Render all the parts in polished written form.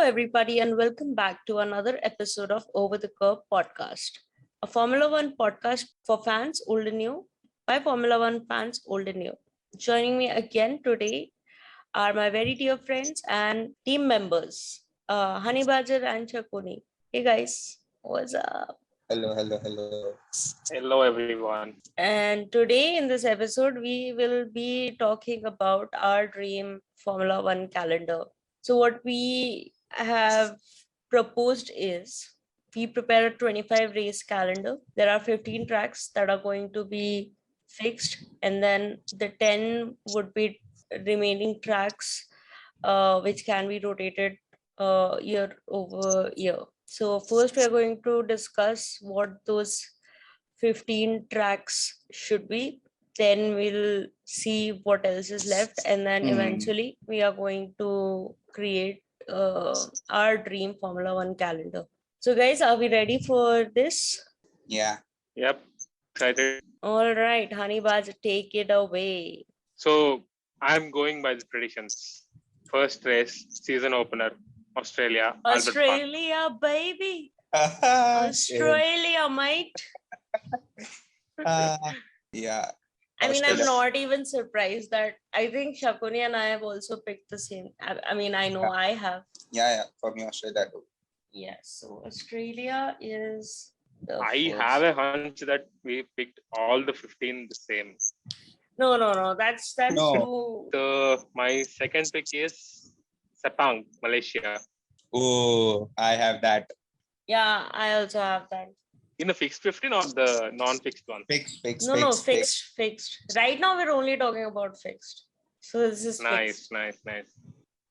everybody, and welcome back to another episode of Over the Curve podcast, a Formula One podcast for fans old and new by Formula One fans old and new. Joining me again today are my very dear friends and team members, Honey Badger and Chakuni. Hey guys, what's up? Hello. Hello, everyone. And today in this episode, we will be talking about our dream Formula One calendar. So, what we have proposed is we prepare a 25 race calendar. There are 15 tracks that are going to be fixed, and then the 10 would be remaining tracks, which can be rotated year over year. So, first, we are going to discuss what those 15 tracks should be. Then we'll see what else is left, and then eventually we are going to create our dream Formula One calendar. So guys, are we ready for this? Yeah. Yep. Excited. All right, Honey Baj, take it away. So I'm going by the predictions. First race, season opener, Australia. Australia, baby. Australia, mate. Yeah. I mean, I'm Australia. not even surprised that I think Shakuni and I have also picked the same. I mean, I know I have. Yeah. For me, Australia too. Yes, so Australia is the I first. have a hunch that we picked all the 15 the same. No. That's No. too. So my second pick is Sepang, Malaysia. Oh, I have that. Yeah, I also have that. In the fixed 15 or the non-fixed one? Fixed. No, fixed. Right now we're only talking about fixed. So this is Nice. fixed.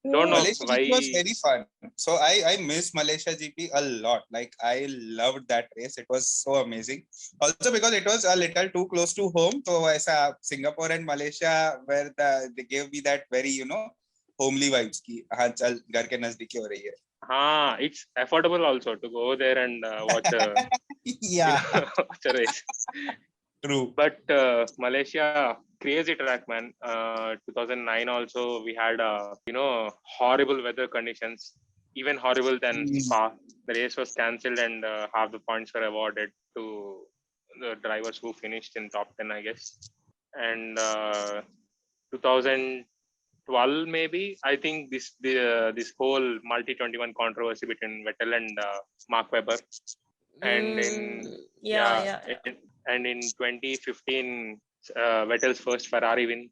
Don't know Malaysia why. GP was very fun. So I miss Malaysia GP a lot. Like I loved that race. It was so amazing. Also because it was a little too close to home. So aisa Singapore and Malaysia where they gave me that very homely vibes ki हाँ चल घर के नजदीकी हो रही है. It's affordable also to go there and watch a Yeah. watch a race. True. But Malaysia, crazy track, man. 2009 also we had horrible weather conditions, even horrible than Spa. The race was cancelled and half the points were awarded to the drivers who finished in top 10, I guess. And 2012 maybe, I think this whole multi-21 controversy between Vettel and Mark Webber. And in 2015, Vettel's first Ferrari win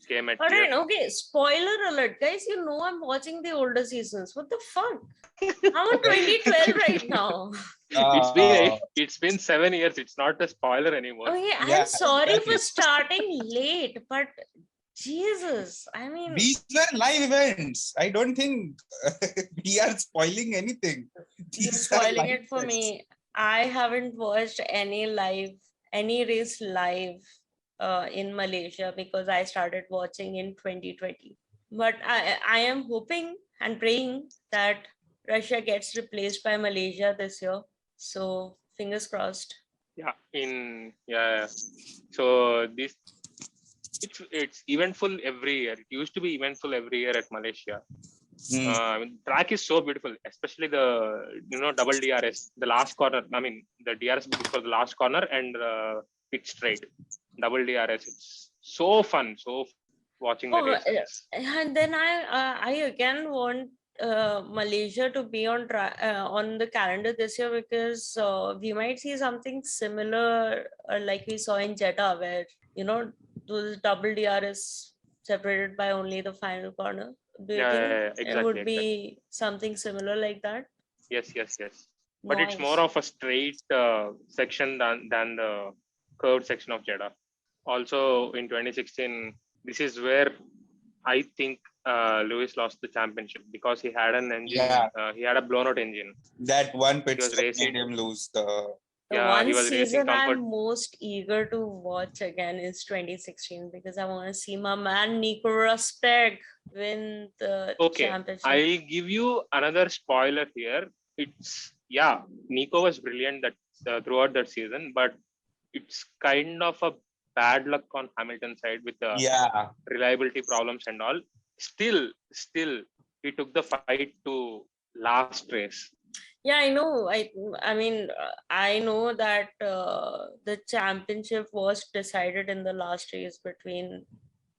came at. Alright, okay. Spoiler alert, guys. You know I'm watching the older seasons. What the fuck? I'm on 2012 right now. It's been 7 years. It's not a spoiler anymore. Okay, Yeah, I'm sorry exactly. for starting late, but Jesus, I mean, These were live events. I don't think we are spoiling anything. you're These are spoiling live it for events. me. I haven't watched any race live in Malaysia because I started watching in 2020. But I am hoping and praying that Russia gets replaced by Malaysia this year. So fingers crossed. So it's eventful every year. It used to be eventful every year at Malaysia. Track is so beautiful, especially the double DRS, the last corner. I mean the DRS for the last corner and pit straight, double DRS. It's so fun. So watching the races. And then I again want Malaysia to be on the calendar this year because we might see something similar like we saw in Jeddah, where those double DRS separated by only the final corner. Do you think it would be something similar like that? Yes. But it's more of a straight section than the curved section of Jeddah. Also in 2016, this is where I think Lewis lost the championship because he had an engine. Yeah. He had a blown out engine. That one pit was stop racing. made him lose The one season I'm most eager to watch again is 2016 because I want to see my man Nico Rosberg win the championship. I'll give you another spoiler here. Nico was brilliant throughout that season, but it's kind of a bad luck on Hamilton's side with the reliability problems and all. Still, he took the fight to last race. Yeah, I know. I mean, I know that the championship was decided in the last race between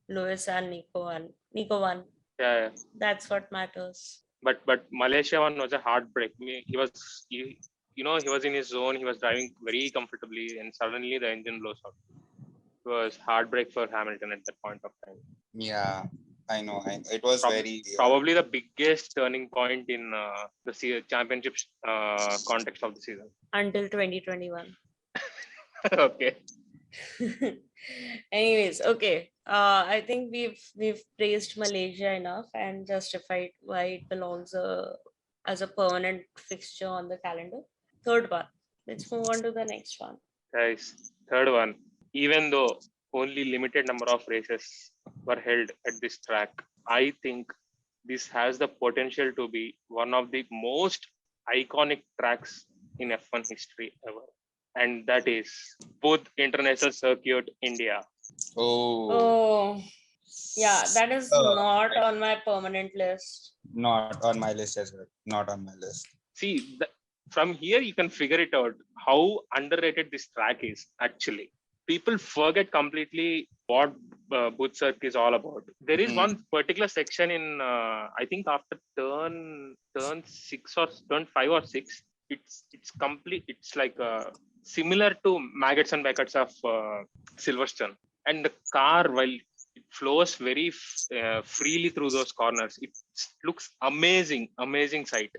Lewis and Nico one. Nico won. Yeah, That's what matters. but Malaysia one was a heartbreak. He was in his zone. He was driving very comfortably, and suddenly the engine blows out. It was heartbreak for Hamilton at that point of time. Yeah, I know. It was very Probably the biggest turning point in the championship context of the season. Until 2021. Okay. Anyways, okay. I think we've praised Malaysia enough and justified why it belongs as a permanent fixture on the calendar. Third one. Let's move on to the next one. Guys, third one. Even though only limited number of races were held at this track, I think this has the potential to be one of the most iconic tracks in F1 history ever. And that is both International Circuit India. Oh, yeah, that is not on my permanent list. Not on my list as well. Not on my list. See, from here you can figure it out how underrated this track is actually. People forget completely what Booth is all about. There is one particular section in I think after turn 6 or turn 5 or 6, it's complete. It's like similar to Maggots and Beckett's of Silverstone, and the car, while it flows very freely through those corners, it looks amazing sight.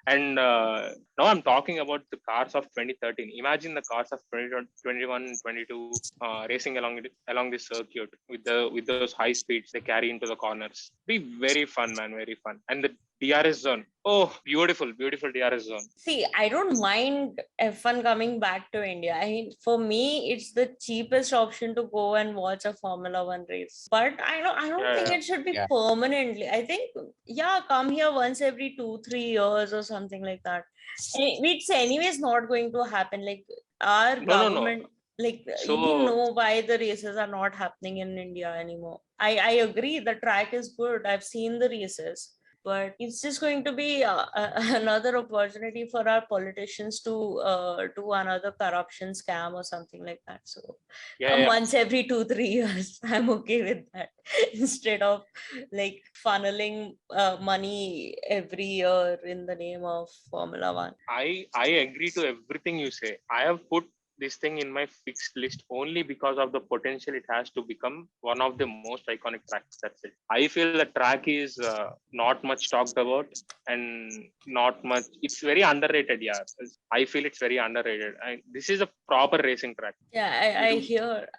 And now I'm talking about the cars of 2013. Imagine the cars of 2021, 22 racing along this circuit with those high speeds they carry into the corners. Be very fun, man, very fun. And the DRS zone. Oh, beautiful DRS zone. See, I don't mind F1 coming back to India. I mean, for me, it's the cheapest option to go and watch a Formula One race. But I don't think it should be permanently. I think, come here once every 2-3 years or something like that. It's anyways not going to happen. Like our government. Like, we know why the races are not happening in India anymore. I agree, the track is good. I've seen the races, but it's just going to be another opportunity for our politicians to do another corruption scam or something like that. So once every 2-3 years, I'm okay with that instead of like funneling money every year in the name of Formula One. I agree to everything you say. I have put this thing in my fixed list only because of the potential it has to become one of the most iconic tracks. That's it. I feel the track is not much talked about and not much. It's very underrated. Yeah, I feel it's very underrated. This is a proper racing track. Yeah,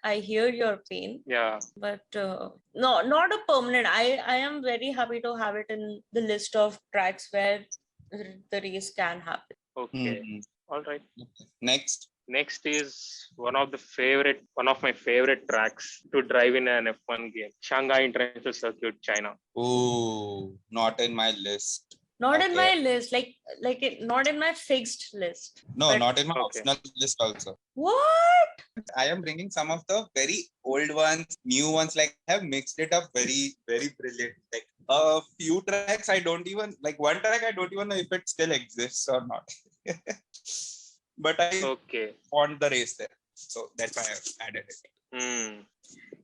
I hear your pain. Yeah, but no, not a permanent. I am very happy to have it in the list of tracks where the race can happen. Okay, all right. Next is one of my favorite tracks to drive in an F1 game. Shanghai International Circuit, China. Oh, not in my list. Not in my list, not in my fixed list. No, not in my optional list also. What? I am bringing some of the very old ones, new ones. Like I have mixed it up very, very brilliant. Like a few tracks, I don't even like one track. I don't even know if it still exists or not. But I want the race there. So that's why I added it.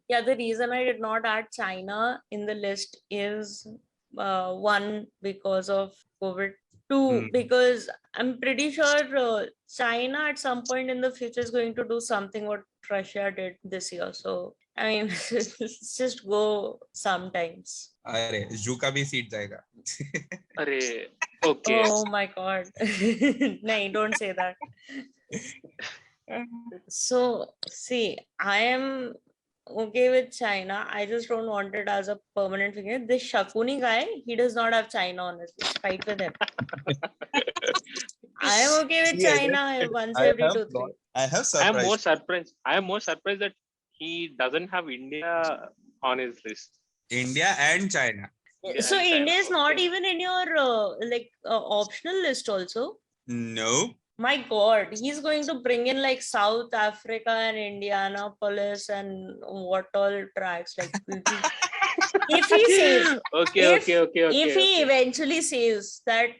Yeah, the reason I did not add China in the list is one, because of COVID. Two, because I'm pretty sure China at some point in the future is going to do something what Russia did this year. So, I mean, let's just go sometimes. Arey, Suzuka bhi seat jayega. Arey, okay. Oh my God. No, don't say that. So, see, I am okay with China. I just don't want it as a permanent figure. This Shakuni guy, he does not have China on his list. Fight with him. I am okay with China once every 2-3. I am more surprised that he doesn't have India on his list. India and China. So India is not even in your optional list also? No. My God, he's going to bring in like South Africa and Indianapolis and what all tracks. Like If he says, Okay, if okay, okay, okay. if he okay. eventually says that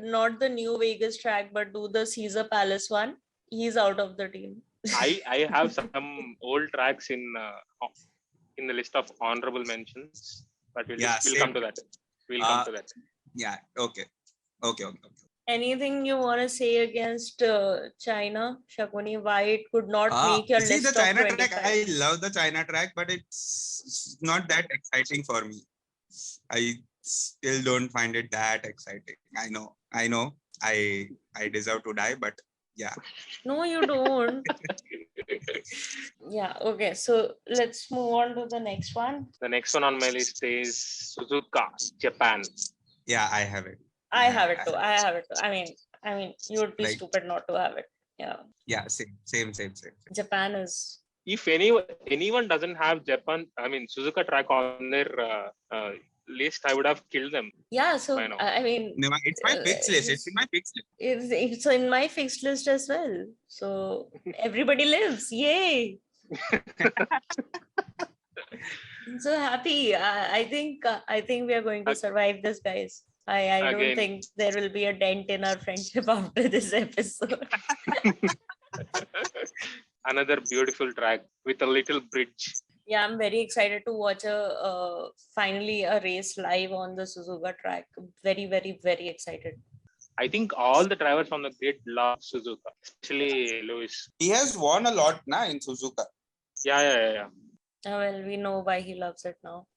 not the new Vegas track, but do the Caesar Palace one, he's out of the team. I have some old tracks in the list of honorable mentions, but we'll same. come to that. We'll come to that. Yeah. Okay. Okay. Anything you want to say against China, Shakuni? Why it could not make your See, the list of China 25? track, I love the China track, but it's not that exciting for me. I still don't find it that exciting. I know. I deserve to die, but yeah. No, you don't. Yeah, okay. So let's move on to the next one. The next one on my list is Suzuka, Japan. Yeah, I have it. I have it too. I mean, you would be Like- stupid not to have it. Yeah. Yeah, same. Japan is. If anyone doesn't have Japan, I mean Suzuka track on their list, I would have killed them. Yeah, so Why not? I mean, No, it's my fixed list. It's in my fixed list. it's in my fixed list as well. So everybody lives. Yay! I'm so happy. I think we are going to survive this, guys. I don't Again. think there will be a dent in our friendship after this episode. Another beautiful track with a little bridge. Yeah, I'm very excited to watch finally a race live on the Suzuka track. Very, very, very excited. I think all the drivers on the grid love Suzuka, especially Lewis. He has won a lot now in Suzuka. Yeah. Well, we know why he loves it now.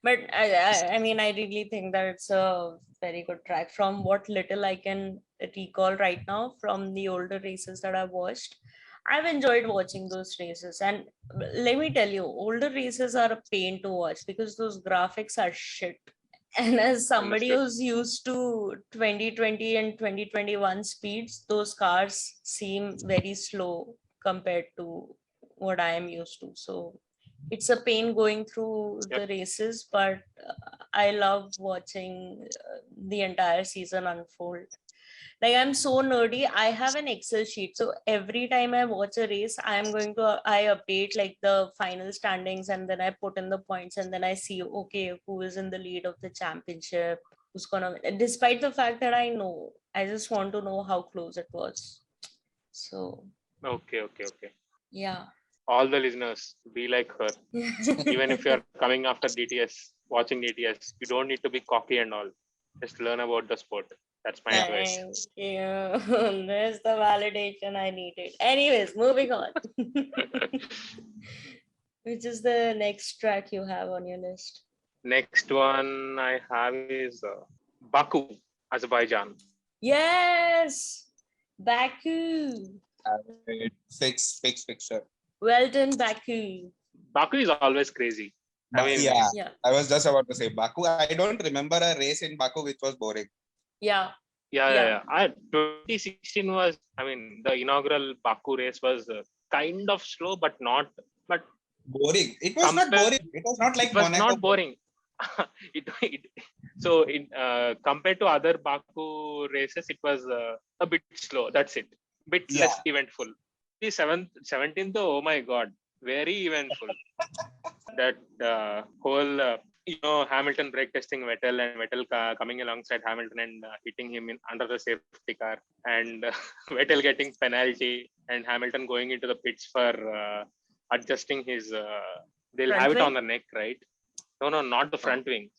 But I mean, I really think that it's a very good track. From what little I can recall right now from the older races that I've watched, I've enjoyed watching those races. And let me tell you, older races are a pain to watch because those graphics are shit. And as somebody who's used to 2020 and 2021 speeds, those cars seem very slow compared to what I am used to. So it's a pain going through the races, but I love watching the entire season unfold. Like, I'm so nerdy. I have an Excel sheet. So every time I watch a race, I update like the final standings, and then I put in the points, and then I see, okay, who is in the lead of the championship, who's gonna win. Despite the fact that I know, I just want to know how close it was. So Okay. yeah. All the listeners, be like her. Even if you're coming after DTS, watching DTS, you don't need to be cocky and all. Just learn about the sport. That's my advice. Thank you. There's the validation I needed. Anyways, moving on. Which is the next track you have on your list? Next one I have is Baku, Azerbaijan. Yes, Baku. Fixture. Well done, Baku. Baku is always crazy. I mean, Yeah. I was just about to say Baku. I don't remember a race in Baku which was boring. Yeah. 2016 was, I mean, the inaugural Baku race was kind of slow, but boring. It was not boring. It was not like it was Monaco. not boring. So compared to other Baku races, it was a bit slow. That's it. Bit less eventful. The 17th, oh my God, very eventful. That whole Hamilton brake testing Vettel, and Vettel coming alongside Hamilton and hitting him under the safety car, and Vettel getting penalty, and Hamilton going into the pits for adjusting his. They'll front have wing? it on the neck, right? No, not the front wing.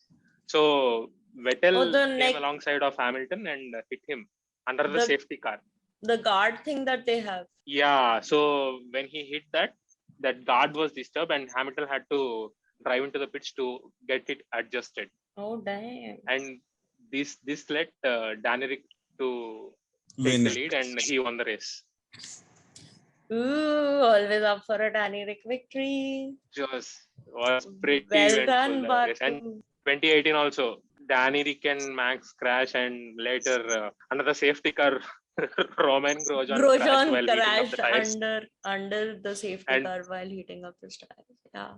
So Vettel came alongside of Hamilton and hit him under the safety car. The guard thing that they have. Yeah. So when he hit that guard was disturbed, and Hamilton had to drive into the pitch to get it adjusted. Oh damn! And this led Daneric to take the lead, and he won the race. Ooh, always up for a Daneric victory. Was pretty well done, race. And 2018 also, Daneric and Max crash, and later under the safety car, Roman Grosjean crashed Grosjean while heating up the crashed tires, under the safety and car while heating up his tires. Yeah.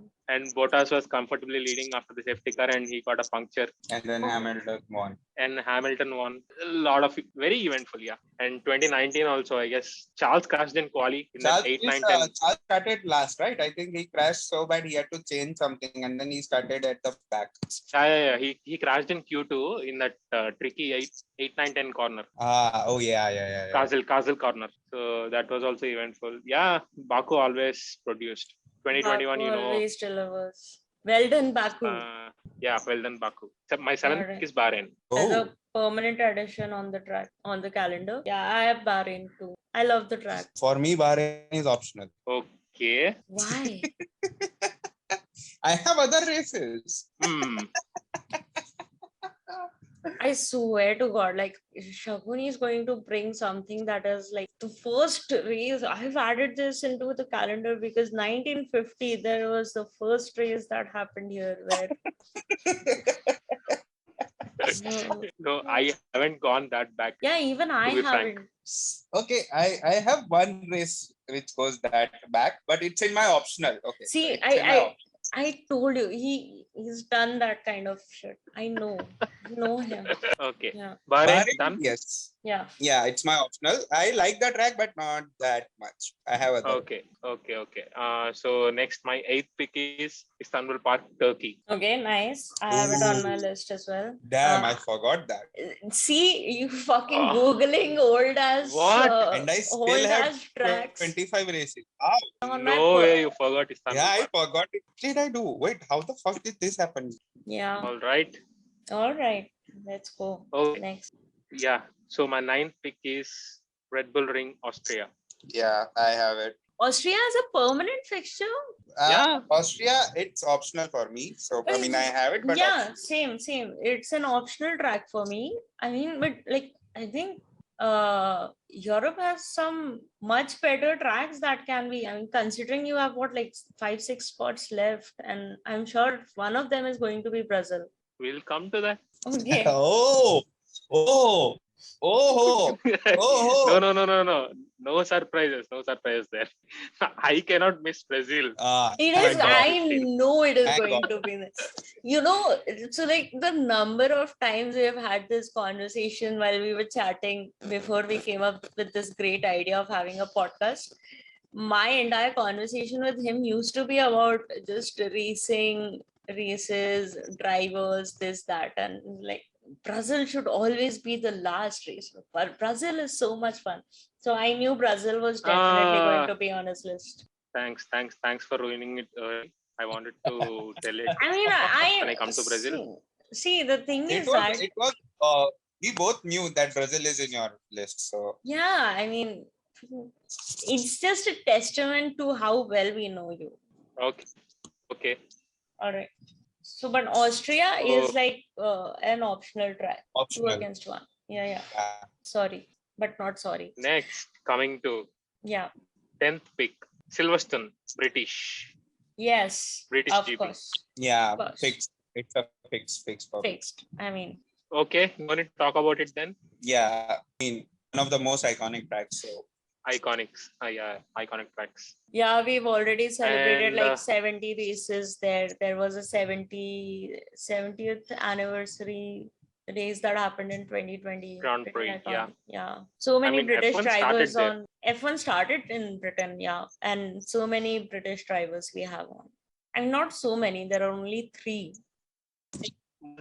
Bottas was comfortably leading after the safety car, and he got a puncture. And then Hamilton won. And Hamilton won. A lot of very eventful, yeah. And 2019 also, I guess Charles crashed in quali in that 8, 9, 10. Charles started last, right? I think he crashed so bad he had to change something, and then he started at the back. Yeah. He crashed in Q2 in that tricky 8, 9, 10 corner. Yeah. Castle corner. So that was also eventful. Yeah, Baku always produced. 2021, Baku always delivers. Well done, Baku. Yeah, well done, Baku. So my 7th pick is Bahrain. As a permanent addition on the track, on the calendar. Yeah, I have Bahrain too. I love the track. For me, Bahrain is optional. Okay. Why? I have other races. I swear to God, like Shaguni is going to bring something that is like the first race. I've added this into the calendar because 1950 there was the first race that happened here where No, I haven't gone that back. yeah, even I haven't. Okay, I have one race which goes that back, but it's in my optional. Okay. See, I told you he's done that kind of shit. I know him. Okay. Yeah. Bahrain done? Yes. Yeah. Yeah, it's my optional. I like the track, but not that much. I have other. Okay. So next, my 8th pick is Istanbul Park, Turkey. Okay, nice. I have it on my list as well. Damn, I forgot that. See, you fucking googling old as what? And I still have tracks. 25 races. Wow. No way you forgot Istanbul Yeah, Park. I forgot it. What did I do? Wait, how the fuck did this happen? Yeah. All right. Let's go. Okay. Next. Yeah. So my 9th pick is Red Bull Ring, Austria. Yeah, I have it. Austria has a permanent fixture? Yeah. Austria, it's optional for me. So, I mean, I have it, but yeah, same. It's an optional track for me. I mean, but like, I think Europe has some much better tracks that can be. I mean, considering you have what, like 5-6 spots left, and I'm sure one of them is going to be Brazil. We'll come to that. Okay. Oh. No. No surprises there. I cannot miss Brazil. I know it is going to be there. You know, so like the number of times we have had this conversation while we were chatting before we came up with this great idea of having a podcast. My entire conversation with him used to be about just racing, races, drivers, this, that, and like Brazil should always be the last race. But Brazil is so much fun. So I knew Brazil was definitely going to be on his list. Thanks for ruining it. I wanted to tell it. I mean, when I come to Brazil. See, the thing is we both knew that Brazil is in your list. So yeah, I mean, it's just a testament to how well we know you. Okay. All right. So, but Austria is like an optional track. Optional. 2 against 1. Yeah. Sorry, but not sorry. Next, coming to 10th pick, Silverstone, British. Yes, British of GP. course. Yeah, fixed. It's a fixed. Fixed. I mean. Okay, you want to talk about it then? Yeah, I mean, one of the most iconic tracks. So. Iconic tracks. Yeah, we've already celebrated like 70 races there. There was a 70th anniversary race that happened in 2020. Grand Prix, yeah. So many British F1 drivers on F1 started in Britain, and so many British drivers we have on. And not so many, there are only 3. To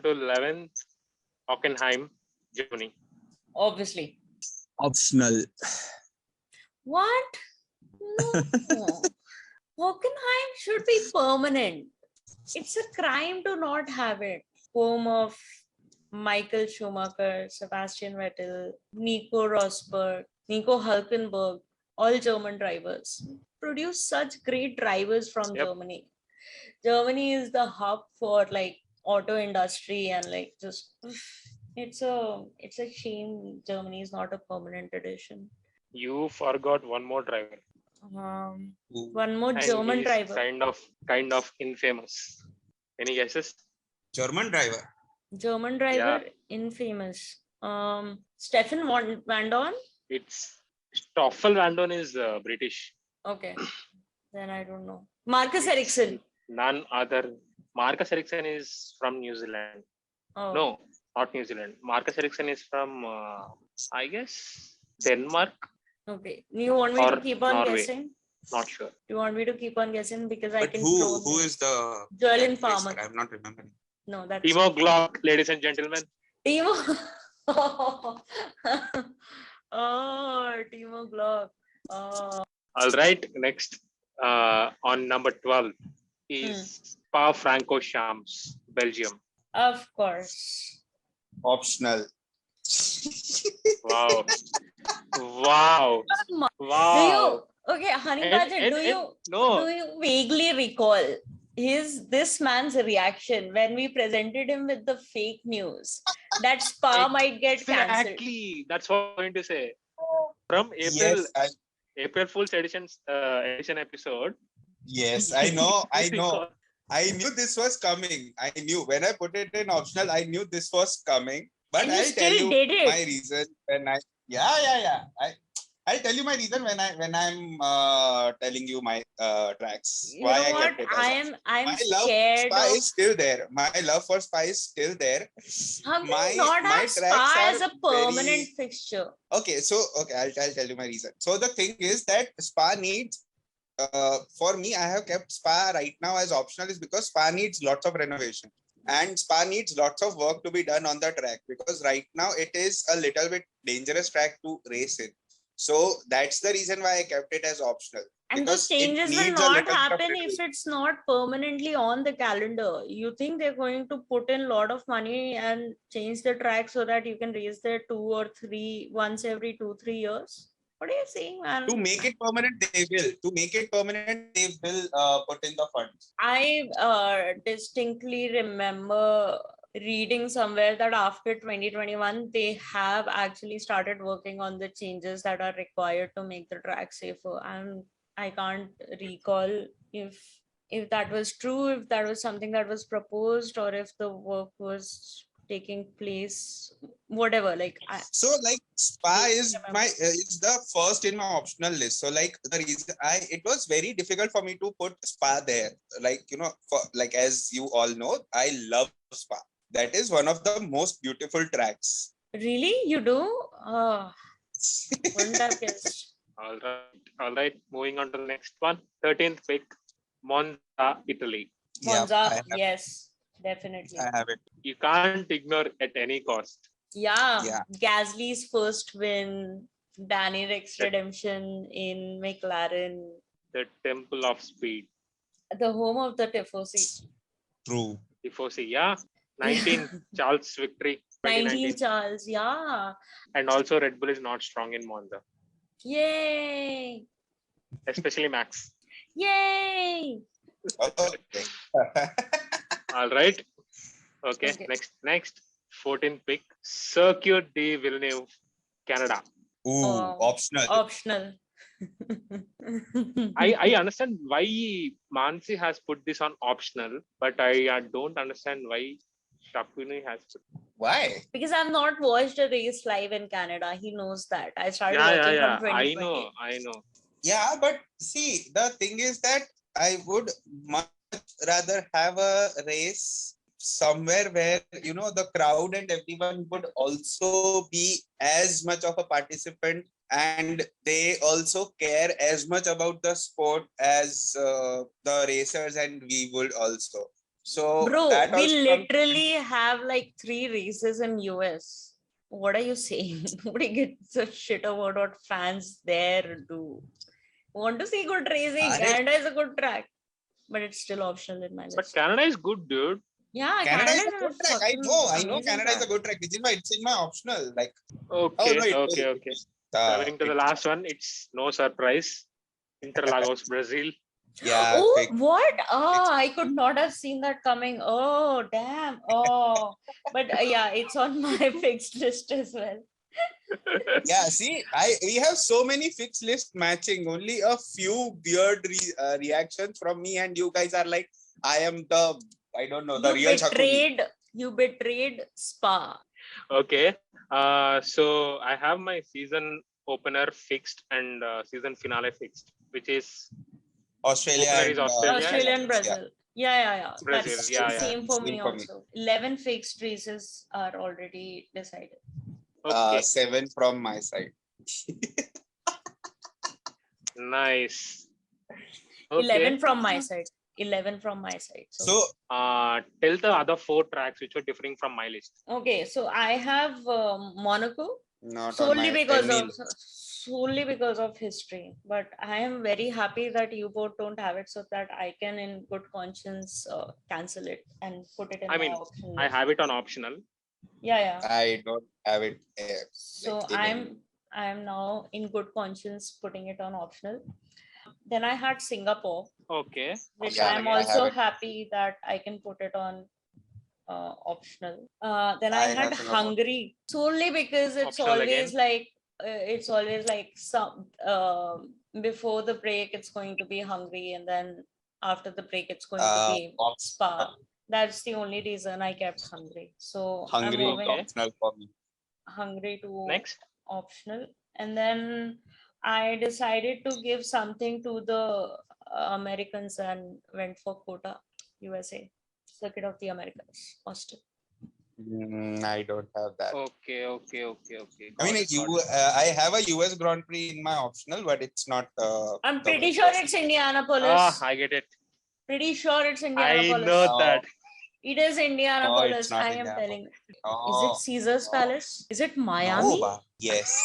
11th, Hockenheim, Germany. Obviously. Optional. What? No. Hockenheim should be permanent. It's a crime to not have it. Home of Michael Schumacher, Sebastian Vettel, Nico Rosberg, Nico Hülkenberg, all German drivers. Produce such great drivers from Germany. Germany is the hub for like auto industry and like just it's a shame Germany is not a permanent addition. You forgot one more driver. One more German driver. Kind of infamous. Any guesses? German driver, infamous. Stefan Van Dorn? It's Stoffel Vandon is British. Okay. Then I don't know. Marcus Ericsson. None other. Marcus Ericsson is from New Zealand. Oh. No, not New Zealand. Marcus Ericsson is from, I guess, Denmark. Okay. You want me to Or keep on Norway. guessing? Not sure. You want me to keep on guessing because I But can. who is the Jolyn that Palmer. racer? I'm not remembering. No, that's Timo Glock, ladies and gentlemen. Timo. Oh, Timo Glock. Oh. All right. Next, on number 12 is Spa Francorchamps, Belgium. Of course. Optional. Wow. Wow. Do Wow. you okay, Honey Badger, do no. you vaguely recall this man's reaction when we presented him with the fake news that Spa might get cancelled? Exactly. That's what I'm going to say. From April, Yes, April Fool's edition episode. yes, I know. I knew this was coming. I knew when I put it in optional, I knew this was coming. But And you I'll tell still you did it. my reason when I'll tell you my reason when I'm telling you my tracks. You Why know I what? kept it as optional. I'm My love scared for Spa of is still there. My love for Spa is still there. how can My you not my have tracks Spa are as a permanent very fixture? okay. So I'll tell you my reason. So the thing is that Spa needs for me, I have kept Spa right now as optional is because Spa needs lots of renovation and Spa needs lots of work to be done on the track because right now it is a little bit dangerous track to race in. So that's the reason why I kept it as optional. And those Because it changes will needs a not little bit of happen if renovation. it's not permanently on the calendar. You think they're going to put in a lot of money and change the track so that you can race there once every 2-3 years? What are you saying, man? To make it permanent, they will. To make it permanent, they will put in the funds. I distinctly remember reading somewhere that after 2021, they have actually started working on the changes that are required to make the track safer. And I can't recall if that was true, if that was something that was proposed, or if the work was taking place, whatever. So like Spa is is the first in my optional list. So like the reason it was very difficult for me to put Spa there. Like for like as you all know, I love Spa. That is one of the most beautiful tracks. Really, you do? Oh, wouldn't have guessed. All right. Moving on to the next one. 13th pick, Monza, Italy. Monza, yes, definitely. I have it. You can't ignore at any cost. Yeah. Gasly's first win, Danny Rick's redemption in McLaren. The Temple of Speed. The home of the Tifosi. True. Tifosi, yeah. 19 Charles victory. 19 Charles, yeah. And also Red Bull is not strong in Monza. Yay! Especially Max. Yay! Okay. All right. Okay. Next. 14th pick, Circuit de Villeneuve, Canada. Optional. I understand why Mansi has put this on optional, but I don't understand why Shakuni has put. Why? Because I've not watched a race live in Canada. He knows that. I started watching from 2020. I know. Yeah, but see, the thing is that I would much rather have a race somewhere where the crowd and everyone would also be as much of a participant and they also care as much about the sport as the racers, and we would also. So bro, that we also literally have like 3 races in US. What are you saying? Nobody gives a shit about what fans there do. Want to see good racing? Canada is a good track, but it's still optional in my list. But Canada is good, dude. Yeah, Canada is a good track. I know Canada is a good track, which is why it's in my optional. Like okay. Coming to the last one, it's no surprise. Interlagos, Brazil. Yeah. Oh, what? Oh, I could not have seen that coming. Oh, damn. Oh, but yeah, it's on my fixed list as well. Yeah, see, we have so many fixed list matching. Only a few weird reactions from me, and you guys are like, I am the real Shakuni. You betrayed Spa. Okay. So I have my season opener fixed and season finale fixed, which is Australia opener and is Australia. Australia and yeah. Brazil. Yeah. Brazil, That's yeah, the yeah. same for Same me for me. also. 11 fixed races are already decided. Okay, 7 from my side. nice. 11 Okay, from my side. 11 from my side. So tell the other 4 tracks which were differing from my list. Okay, so I have Monaco not on solely my because any of history. But I am very happy that you both don't have it, so that I can, in good conscience, cancel it and put it in I my mean, option I list. have it on optional. Yeah. I don't have it. So like in I am now in good conscience putting it on optional. Then I had Singapore, Okay. which Yeah, I am I have also it. happy that I can put it on optional. Then I I had have Singapore. Hungary solely because Optional it's always like some before the break it's going to be Hungary, and then after the break it's going to be Spa. That's the only reason I kept Hungary. So I'm Hungary is moving optional for me. Hungary to Next. optional, and then I decided to give something to the Americans and went for Kota, USA, Circuit of the Americas, Austin. I don't have that. Okay. I Got mean, it, got it. I have a US Grand Prix in my optional, but it's not. I'm pretty covered. sure it's Indianapolis. I get it. Pretty sure it's I Indianapolis. know that. It is Indianapolis. No, it's not I am Indianapolis. telling. No, Is it Caesar's no. Palace? Is it No, Miami? yes.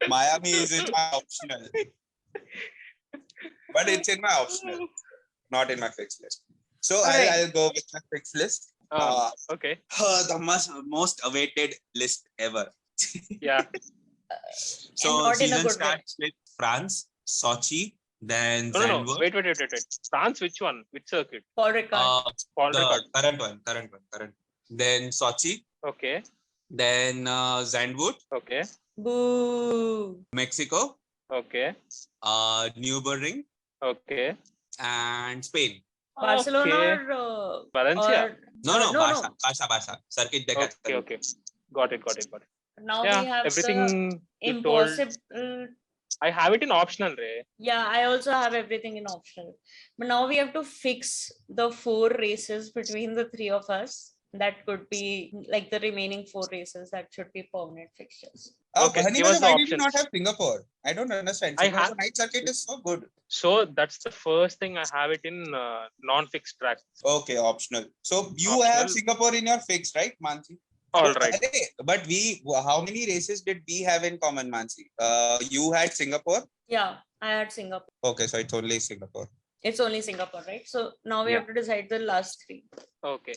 Miami is in my optional, but it's in my optional, not in my fixed list. So Alright. I'll go with my fixed list. Okay. The most awaited list ever. Yeah. So not in a season good way. starts with France, Sochi, then No. Zandvoort. Wait. France, which one? Which circuit? Paul Ricard. Paul The Ricard. current one. Then Sochi, Okay. then Zandvoort, Okay. Boo. Mexico, Okay. Nürburgring, Okay. and Spain. Barcelona Okay. or Valencia. No, no. Barca. Circuit de Catalunya. Okay. Got it. Now Yeah. we have Everything the you told. impossible. I have it in optional, Ray. Yeah, I also have everything in optional. But now we have to fix the 4 races between the 3 of us. That could be like the remaining 4 races that should be permanent fixtures. Okay, Honey give us Badger, the why did you not options. have Singapore? I don't understand. I Singapore have- night circuit is so good. So that's the first thing I have it in non-fixed track. Okay, optional. So you Optional. have Singapore in your fixed, right, Mansi? All right. But how many races did we have in common, Mansi? You had Singapore? Yeah, I had Singapore. Okay, so it's only Singapore. It's only Singapore, right? So now we Yeah. have to decide the last 3. Okay.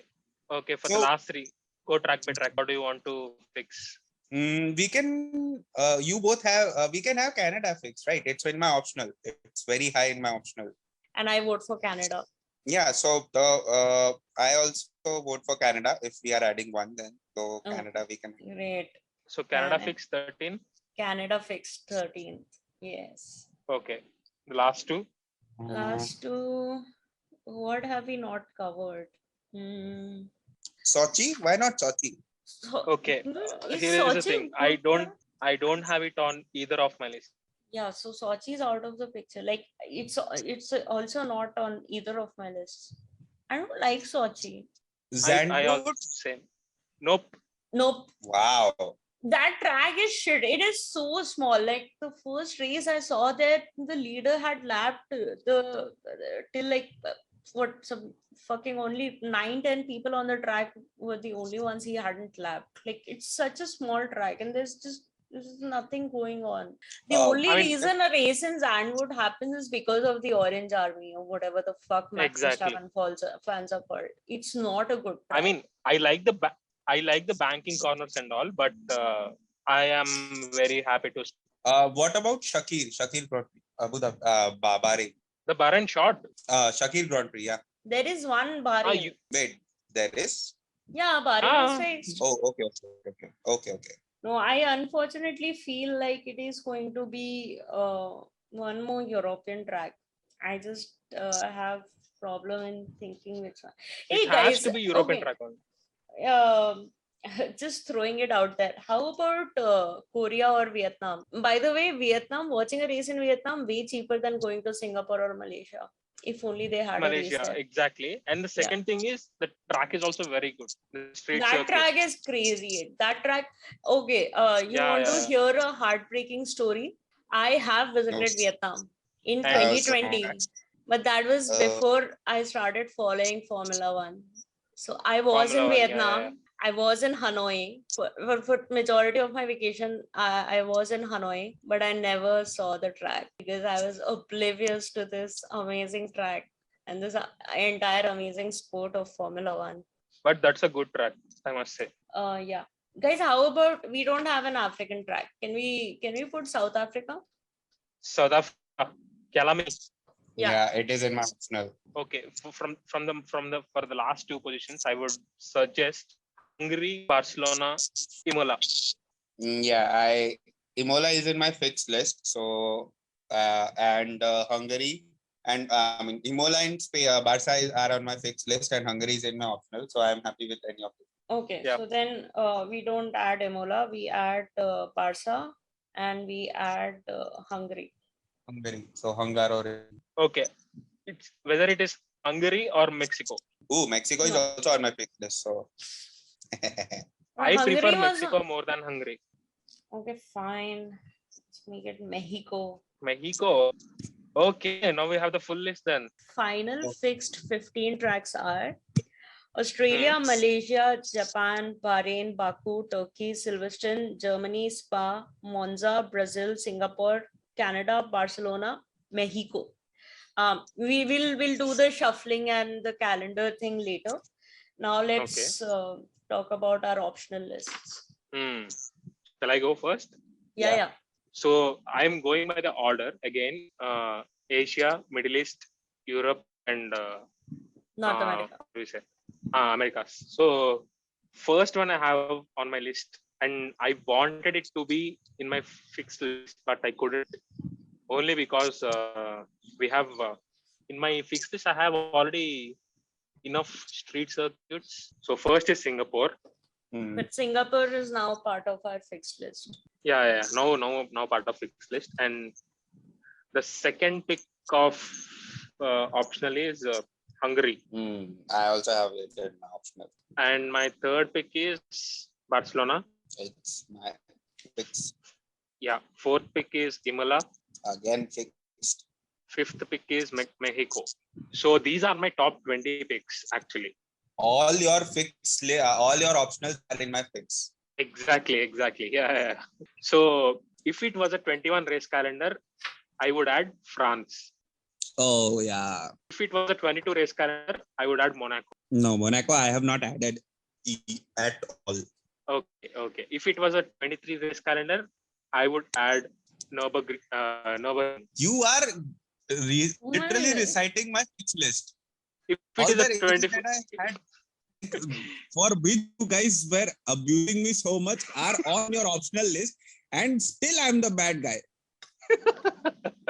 For So- the last 3, go track by track. What do you want to fix? We can. You both have. We can have Canada fixed, right? It's in my optional. It's very high in my optional. And I vote for Canada. Yeah. So I also vote for Canada. If we are adding one, then so Canada we can. Great. So Canada Canada. fixed 13. Canada fixed 13th. Yes. Okay. The last 2. Last 2. What have we not covered? Sochi? Why not Sochi? Okay. Here is the thing. I don't have it on either of my list. Yeah, so Sochi is out of the picture. Like it's also not on either of my lists. I don't like Sochi. I Zandvoort? also same. Nope. Wow. That track is shit. It is so small. Like the first race I saw that the leader had lapped till like some fucking only 9-10 people on the track were the only ones he hadn't lapped. Like it's such a small track and there's nothing going on. The only reason a race in Zandvoort happens is because of the Orange Army or whatever the fuck Max Verstappen fans are called. It's not a good track. I mean, I like the banking corners and all, but I am very happy to. What about Shakir Grand Prix? Abu Dhabi, Bahrain. The Bahrain shot. Shakir Grand Prix, yeah. There is one Bahrain. Wait, there is? Yeah, Bahrain is fixed. Oh, okay. No, I unfortunately feel like it is going to be one more European track. I just have problem in thinking which one. It has to be European track on. just throwing it out there. How about Korea or Vietnam? By the way, Vietnam, watching a race in Vietnam, way cheaper than going to Singapore or Malaysia. If only they had a race Malaysia, there. exactly. And the Yeah. second thing is the track is also very good. The straight That circuit. track is crazy. That track. Okay. You Yeah, want to yeah. hear a heartbreaking story? I have visited Yes. Vietnam in And- I also 2020, but that was before I started following Formula One. So I was Formula in One, yeah, Vietnam. yeah. I was in Hanoi for majority of my vacation. I was in Hanoi, but I never saw the track because I was oblivious to this amazing track and this entire amazing sport of Formula One. But that's a good track, I must say. Yeah, guys, how about we don't have an African track? Can we put South Africa? South Africa, Calamy. Yeah. it is in my optional. Okay, from the for the last two positions, I would suggest Hungary, Barcelona, Imola. Imola is in my fixed list. So and Hungary and I mean Imola and Barca are on my fixed list, and Hungary is in my optional. So I'm happy with any of them. Okay, Yeah. so then we don't add Imola, we add Barca, and we add Hungary. Hungary. So Hungaroring. Okay, it's whether it is Hungary or Mexico. Oh, Mexico is No. also on my fixed list. So I Hungary prefer was Mexico more than Hungary. okay, fine. Let's make it Mexico. Mexico. Okay, now we have the full list then. Final fixed 15 tracks are Australia, Malaysia, Japan, Bahrain, Baku, Turkey, Silverstone, Germany, Spa, Monza, Brazil, Singapore, Canada, Barcelona, Mexico. We will do the shuffling and the calendar thing later. Now let's talk about our optional lists. Shall I go first? Yeah. So I'm going by the order again. Asia, Middle East, Europe, and North America. What do we say? Americas. So first one I have on my list, and I wanted it to be in my fixed list, but I couldn't, only because we have in my fixed list I have already enough street circuits. So first is Singapore. But Singapore is now part of our fixed list. Yeah. Now part of fixed list. And the second pick of optional is Hungary. I also have it in my optional. And my third pick is Barcelona. It's my fixed. Yeah. Fourth pick is Imola. Again fixed. Fifth pick is Mexico. So these are my top 20 picks actually. All your optionals are in my fix. Exactly. Yeah. So if it was a 21 race calendar, I would add France. Oh, yeah. If it was a 22 race calendar, I would add Monaco. No, Monaco, I have not added. At all. Okay. If it was a 23 race calendar, I would add Nürburgring. You are literally reciting my fixed list. If All it the is a races 24, that I had For which you guys were abusing me so much are on your optional list, and still I'm the bad guy.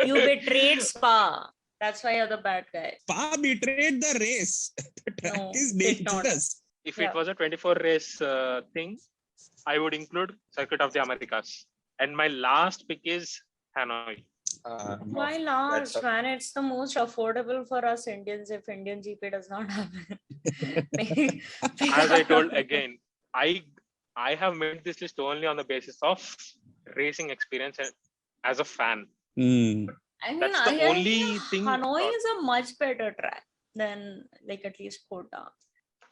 You betrayed Spa. That's why you're the bad guy. Spa betrayed the race. The track No, is did not. dangerous. if Yeah. it was a 24 race thing, I would include Circuit of the Americas. And my last pick is Hanoi. no, Why last, man? It's the most affordable for us Indians if Indian GP does not happen. As I told again, I have made this list only on the basis of racing experience and as a fan. I mean, That's the I only think thing. Hanoi is a much better track than like at least Kota.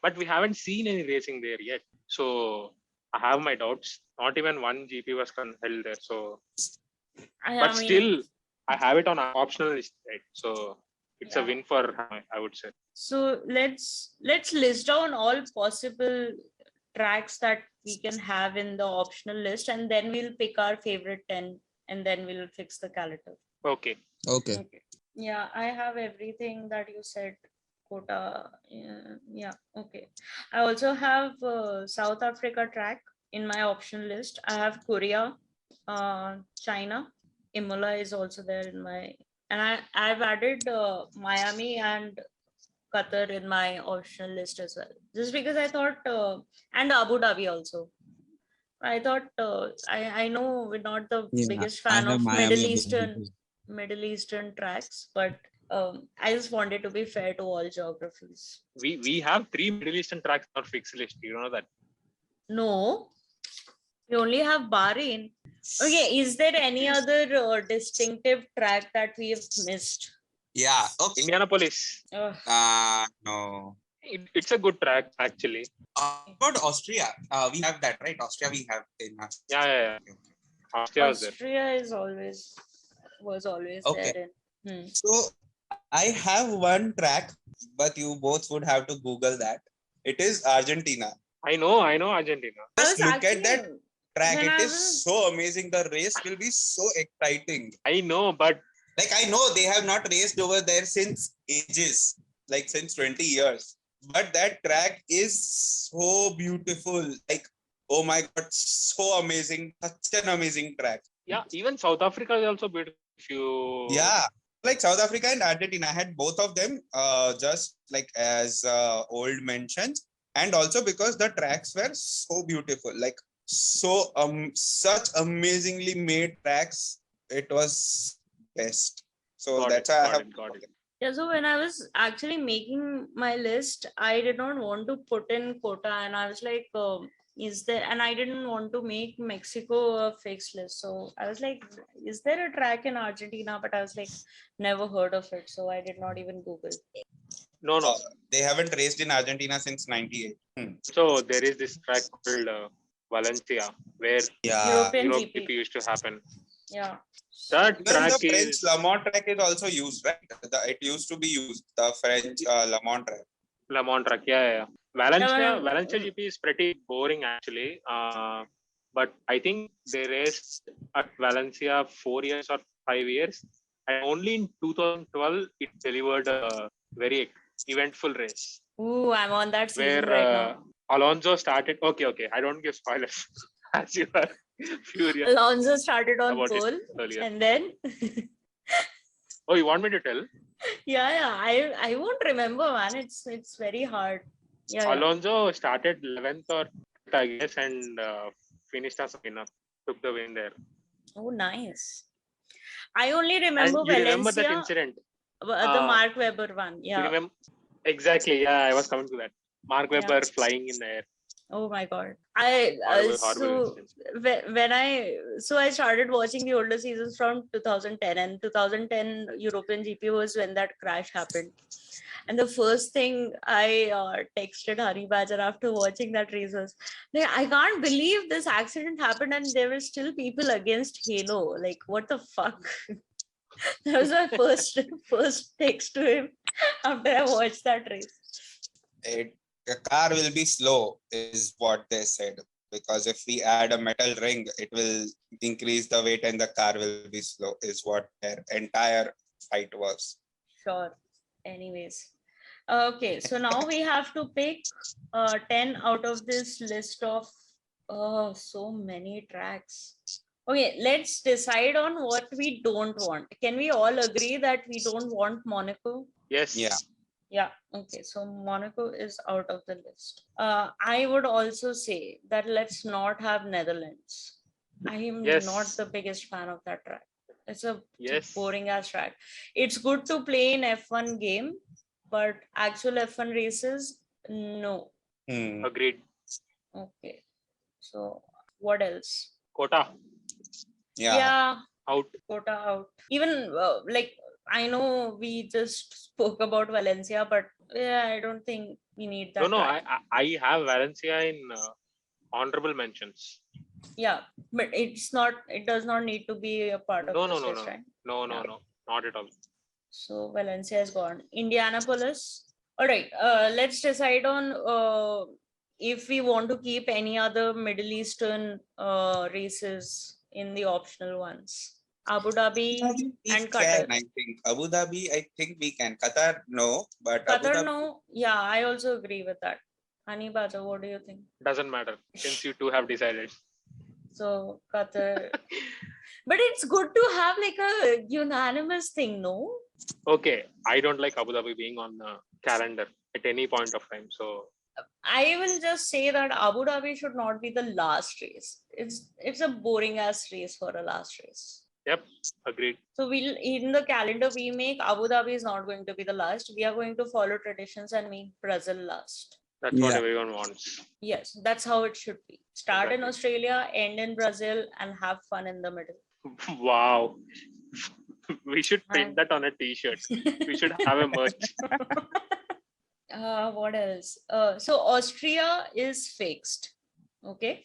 But we haven't seen any racing there yet. So I have my doubts. Not even one GP was held there. So, but still, I have it on an optional list, right? So it's a win for Hanoi, I would say. So let's list down all possible tracks that we can have in the optional list, and then we'll pick our favorite 10, and then we'll fix the calendar. Okay. Okay. Yeah, I have everything that you said. Kota. Yeah. Okay. I also have South Africa track in my optional list. I have Korea, China. Imola is also there in my, and I've added Miami and Qatar in my optional list as well. Just because I thought, and Abu Dhabi also. I thought I know we're not the Yeah, biggest I fan have of Miami above. Middle Eastern tracks, but I just wanted to be fair to all geographies. We have 3 Middle Eastern tracks on our fixed list. You know that? No, we only have Bahrain. Okay, is there any other distinctive track that we have missed? Yeah. Okay. Indianapolis. Ugh. No. It's a good track actually. About Austria, we have that, right? Austria, we have in us. Yeah. Austria was there. Austria was always Okay. there. In, So I have one track, but you both would have to Google that. It is Argentina. I know Argentina. Just I was look at that actually- track. when It I is was- so amazing. The race will be so exciting. I know, but Like, I know they have not raced over there since ages, like since 20 years. But that track is so beautiful. Like, oh my God, so amazing. Such an amazing track. yeah, even South Africa is also beautiful. If you Yeah. Like South Africa and Argentina, I had both of them just like as old mentions. And also because the tracks were so beautiful. Like, so such amazingly made tracks. It was best. So got that's it, why I got have. it, got it. Yeah, so when I was actually making my list, I did not want to put in quota, and I was like, is there, and I didn't want to make Mexico a fixed list. So I was like, is there a track in Argentina? But I was like, never heard of it. So I did not even Google. No. They haven't raced in Argentina since 98. So there is this track called Valencia, where Yeah. European Europe GP. GP used to happen. Yeah. That Even track the French is Le Mans track is also used, right? It used to be used, the French Le Mans track. Le Mans track. Yeah. Valencia Yeah, GP is pretty boring actually. But I think they raced at Valencia 4 years or 5 years, and only in 2012 it delivered a very eventful race Ooh, I'm on that season where right now. Alonso started. Okay. I don't give spoilers as you are furious Alonso started on about pole, it earlier. and then Oh, you want me to tell? yeah, I won't remember, man. It's very hard. Yeah. Alonso started 11th or 12th, I guess, and finished as a winner. Took the win there. Oh, nice. I only remember And you remember that Valencia, incident? the Mark Webber one. You Yeah. remember exactly? Yeah, I was coming to that. Mark Yeah. Webber flying in the air. Oh my God. Horrible So incident. when I started watching the older seasons from 2010, and 2010 European GP was when that crash happened. And the first thing I texted Hari Badger after watching that race was, like, I can't believe this accident happened and there were still people against Halo. Like, what the fuck? That was my first text to him after I watched that race. A car will be slow, is what they said. Because if we add a metal ring, it will increase the weight and the car will be slow, is what their entire fight was. Sure. Anyways. Okay, so now we have to pick 10 out of this list of so many tracks. Okay, let's decide on what we don't want. Can we all agree that we don't want Monaco? Yes. Yeah. Yeah, okay, so Monaco is out of the list. I would also say that let's not have Netherlands. I am Yes. not the biggest fan of that track. It's a Yes. boring ass track. It's good to play in F1 game, but actual F1 races, no. Agreed. Okay, so what else? Kota Yeah. out. Quota out. Even like, I know we just spoke about Valencia, but yeah, I don't think we need that. No. track. I have Valencia in honorable mentions. Yeah, but it's not. It does not need to be a part of No, this no, list, right? no, Yeah. not at all. So Valencia is gone. Indianapolis. All right. Let's decide on if we want to keep any other Middle Eastern races in the optional ones. Abu Dhabi We and can, Qatar. I think. Abu Dhabi, I think we can. Qatar, no. But Abu Qatar, Dhabi, no. Yeah, I also agree with that. Hani Baja, what do you think? Doesn't matter since you two have decided. So Qatar. But it's good to have like a unanimous thing, no? Okay, I don't like Abu Dhabi being on calendar at any point of time. So I will just say that Abu Dhabi should not be the last race. It's a boring ass race for a last race. yep, agreed. So we'll in the calendar we make, Abu Dhabi is not going to be the last. We are going to follow traditions and make Brazil last. That's what Yeah. everyone wants. Yes, that's how it should be. Start in Exactly. Australia, end in Brazil, and have fun in the middle. Wow. We should print And- that on a t-shirt. We should have a merch. What else? So Austria is fixed. Okay.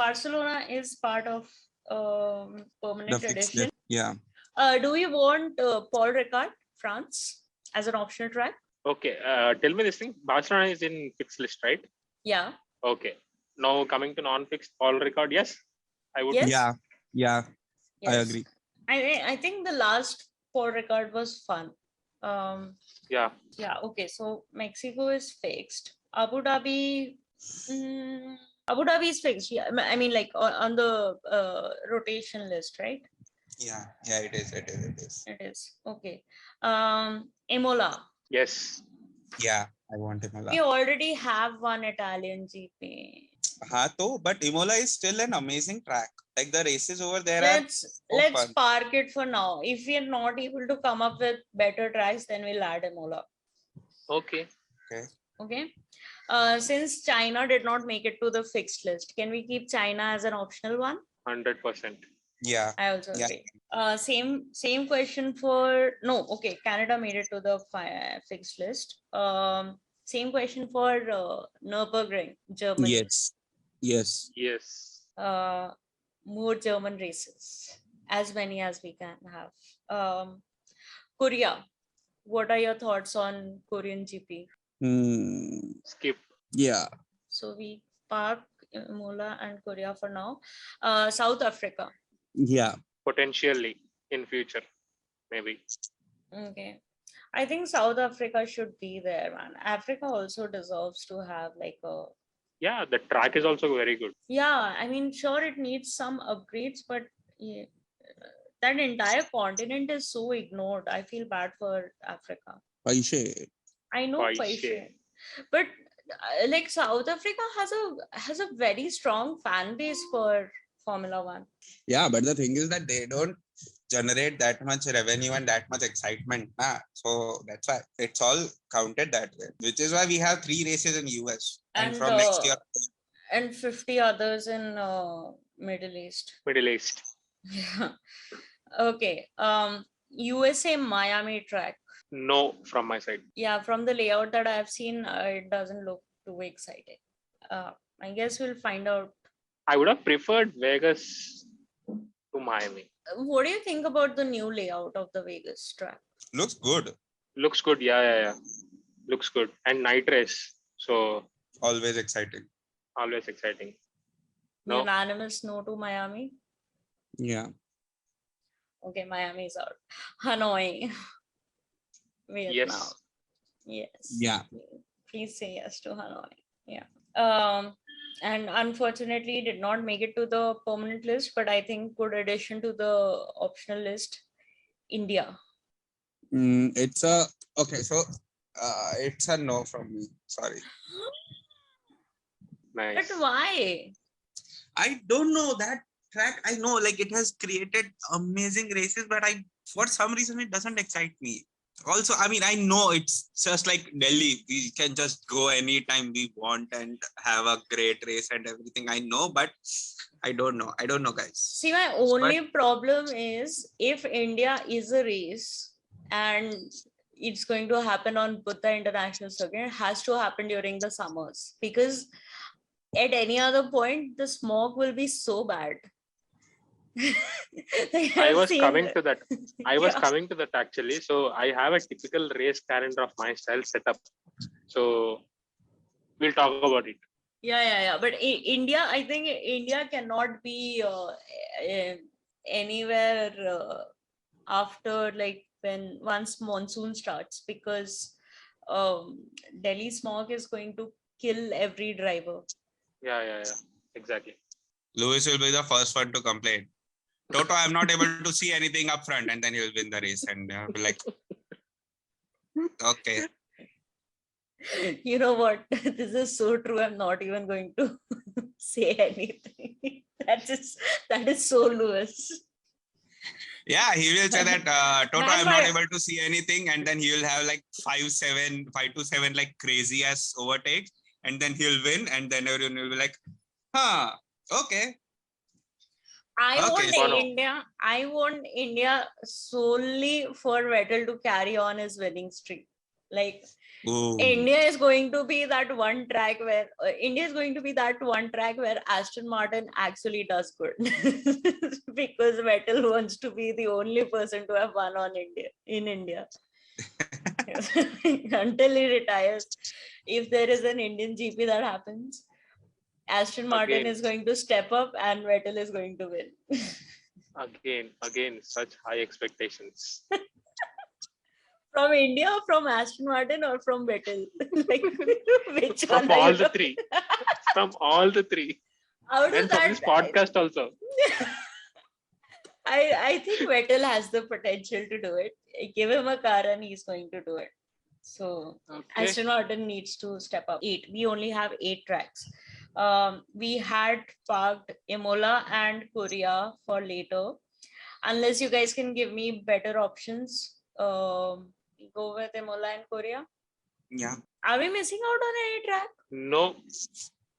Barcelona is part of The permanent fixed tradition. list. Yeah. Do you want Paul Ricard, France, as an optional track? Okay, tell me this thing. Barcelona is in fixed list, right? Yeah. Okay. Now coming to non-fixed, all record, yes, I would. Yes. Yeah. Yeah. I Yes. agree. I think the last Paul Ricard was fun. Yeah. Yeah. Okay. So Mexico is fixed. Abu Dhabi. Abu Dhabi is fixed. Yeah. I mean, like on the rotation list, right? Yeah, it is. It is. It is. Okay. Imola. Yes. Yeah, I want We Imola. already have one Italian GP. But Imola is still an amazing track. Like the races over there Let's are fun. park it for now. If we are not able to come up with better tracks, then we'll add Imola. Okay. Okay. Since China did not make it to the fixed list, can we keep China as an optional one? 100%. Yeah. I also Yeah. agree. Same question for no. Okay, Canada made it to the fixed list. Same question for Nürburgring, Germany. Yes. Yes. Yes. More German races, as many as we can have. Korea. What are your thoughts on Korean GP? Skip. Yeah. So we park Imola and Korea for now. South Africa. Yeah. Potentially in future, maybe. Okay. I think South Africa should be there, man. Africa also deserves to have like a. Yeah, the track is also very good. Yeah, I mean, sure, it needs some upgrades, but yeah, that entire continent is so ignored. I feel bad for Africa. Paishe. I know Paishe. Paishe, but like South Africa has a very strong fan base for Formula One. Yeah, but the thing is that they don't generate that much revenue and that much excitement. So that's why it's all counted that way. Which is why we have 3 races in US. And from next year. And 50 others in Middle East. Middle East. Yeah. Okay. USA Miami track. No, from my side. Yeah, from the layout that I've seen, it doesn't look too exciting. I guess we'll find out. I would have preferred Vegas to Miami. What do you think about the new layout of the Vegas track? Looks good. Looks good. Yeah. Looks good. And night race. So Always exciting. always exciting. No. Unanimous no to Miami. Yeah. Okay, Miami's out. Hanoi. Vietnam. Yes. Yes. Yeah. Please say yes to Hanoi. Yeah. And unfortunately did not make it to the permanent list, but I think good addition to the optional list, India. It's a Okay, so it's a no from me. Sorry. Nice. But why? I don't know that track. I know like it has created amazing races, but for some reason it doesn't excite me. Also, I mean, I know it's just like Delhi. We can just go anytime we want and have a great race and everything. I know, but I don't know. I don't know, guys. See, my only problem is if India is a race and it's going to happen on Buddha International Circuit, it has to happen during the summers, because at any other point, the smog will be so bad. I was coming to that. I was Yeah. coming to that actually. So I have a typical race calendar of my style set up. So we'll talk about it. Yeah. But India, I think India cannot be anywhere after like once monsoon starts, because Delhi smog is going to kill every driver. Yeah. Exactly. Lewis will be the first one to complain. Toto, I'm not able to see anything up front, and then he will win the race, and be like, okay. You know what? This is so true. I'm not even going to say anything. That is so Lewis. Yeah, he will say that Toto, Man, I'm not my- able to see anything, and then he will have like 5 to 7 like crazy ass overtakes, and then he'll win, and then everyone will be like, huh, okay. I Okay, want so- India. I want India solely for Vettel to carry on his winning streak. Like Ooh. India is going to be that one track where Aston Martin actually does good because Vettel wants to be the only person to have won on India. Until he retires, if there is an Indian GP that happens, Aston Martin Again. is going to step up and Vettel is going to win. Again, such high expectations. From India, from Aston Martin, or from Vettel? Like, which From one are all you the three. From all the three. Out of And from that, this podcast also. I think Vettel has the potential to do it. Give him a car and he's going to do it. So Okay. Aston Martin needs to step up. We only have 8 tracks. We had parked Imola and Korea for later. Unless you guys can give me better options, go with Imola and Korea. Yeah. Are we missing out on any track? No,